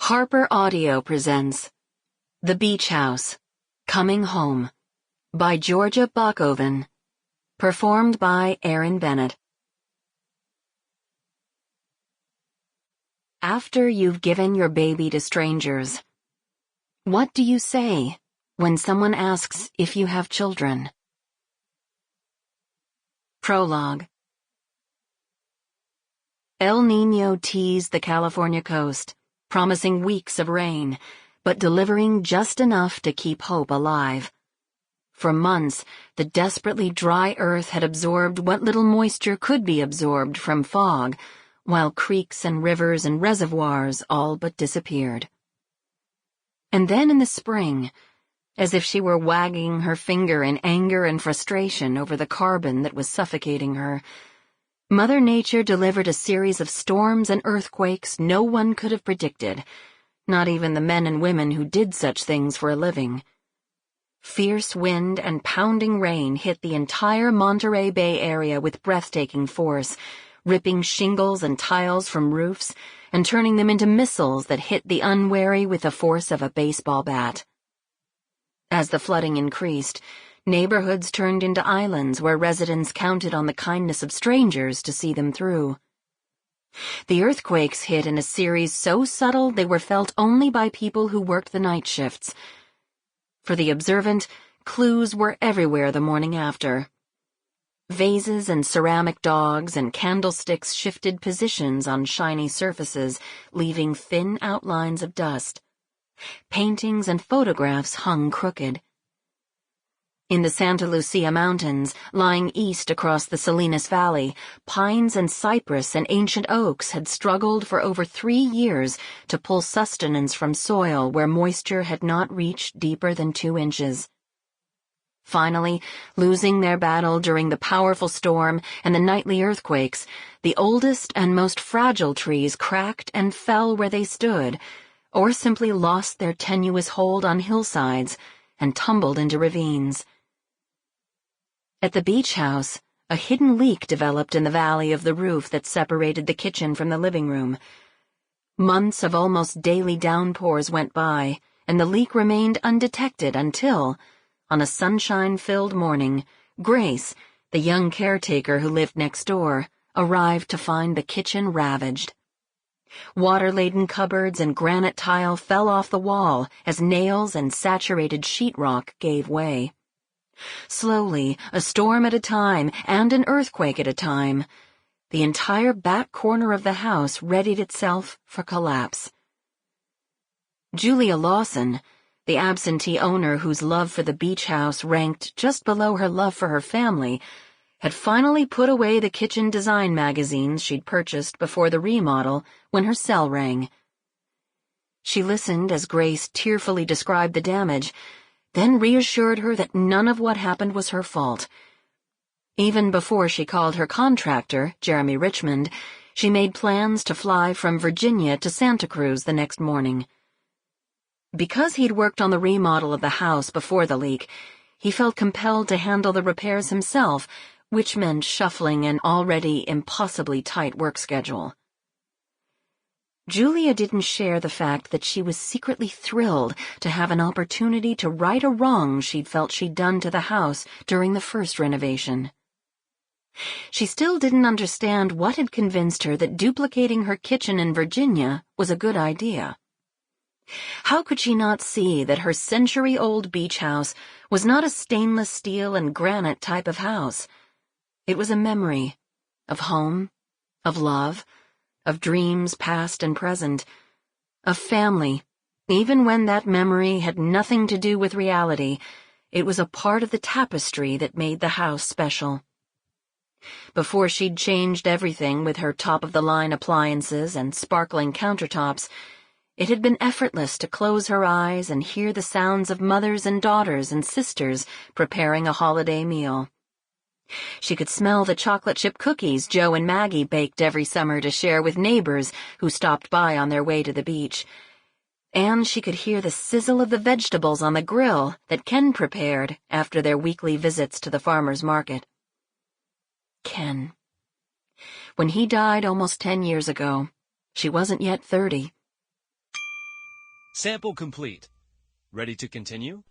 Harper Audio presents The Beach House, Coming Home by Georgia Bockoven, performed by Erin Bennett. After you've given your baby to strangers, what do you say when someone asks if you have children? Prologue. El Niño teased the California coast, promising weeks of rain, but delivering just enough to keep hope alive. For months, the desperately dry earth had absorbed what little moisture could be absorbed from fog, while creeks and rivers and reservoirs all but disappeared. And then in the spring, as if she were wagging her finger in anger and frustration over the carbon that was suffocating her, Mother Nature delivered a series of storms and earthquakes no one could have predicted, not even the men and women who did such things for a living. Fierce wind and pounding rain hit the entire Monterey Bay area with breathtaking force, ripping shingles and tiles from roofs and turning them into missiles that hit the unwary with the force of a baseball bat. As the flooding increased, neighborhoods turned into islands where residents counted on the kindness of strangers to see them through. The earthquakes hit in a series so subtle they were felt only by people who worked the night shifts. For the observant, clues were everywhere the morning after. Vases and ceramic dogs and candlesticks shifted positions on shiny surfaces, leaving thin outlines of dust. Paintings and photographs hung crooked. In the Santa Lucia Mountains, lying east across the Salinas Valley, pines and cypress and ancient oaks had struggled for over 3 years to pull sustenance from soil where moisture had not reached deeper than 2 inches. Finally, losing their battle during the powerful storm and the nightly earthquakes, the oldest and most fragile trees cracked and fell where they stood, or simply lost their tenuous hold on hillsides and tumbled into ravines. At the beach house, a hidden leak developed in the valley of the roof that separated the kitchen from the living room. Months of almost daily downpours went by, and the leak remained undetected until, on a sunshine-filled morning, Grace, the young caretaker who lived next door, arrived to find the kitchen ravaged. Water-laden cupboards and granite tile fell off the wall as nails and saturated sheetrock gave way. Slowly, a storm at a time and an earthquake at a time, the entire back corner of the house readied itself for collapse. Julia Lawson, the absentee owner whose love for the beach house ranked just below her love for her family, had finally put away the kitchen design magazines she'd purchased before the remodel when her cell rang. She listened as Grace tearfully described the damage, then reassured her that none of what happened was her fault. Even before she called her contractor, Jeremy Richmond, she made plans to fly from Virginia to Santa Cruz the next morning. Because he'd worked on the remodel of the house before the leak, he felt compelled to handle the repairs himself, which meant shuffling an already impossibly tight work schedule. Julia didn't share the fact that she was secretly thrilled to have an opportunity to right a wrong she'd felt she'd done to the house during the first renovation. She still didn't understand what had convinced her that duplicating her kitchen in Virginia was a good idea. How could she not see that her century-old beach house was not a stainless steel and granite type of house? It was a memory of home, of love, of dreams past and present, of family. Even when that memory had nothing to do with reality, it was a part of the tapestry that made the house special. Before she'd changed everything with her top-of-the-line appliances and sparkling countertops, it had been effortless to close her eyes and hear the sounds of mothers and daughters and sisters preparing a holiday meal. She could smell the chocolate chip cookies Joe and Maggie baked every summer to share with neighbors who stopped by on their way to the beach. And she could hear the sizzle of the vegetables on the grill that Ken prepared after their weekly visits to the farmer's market. Ken. When he died almost 10 years ago, she wasn't yet 30. Sample complete. Ready to continue?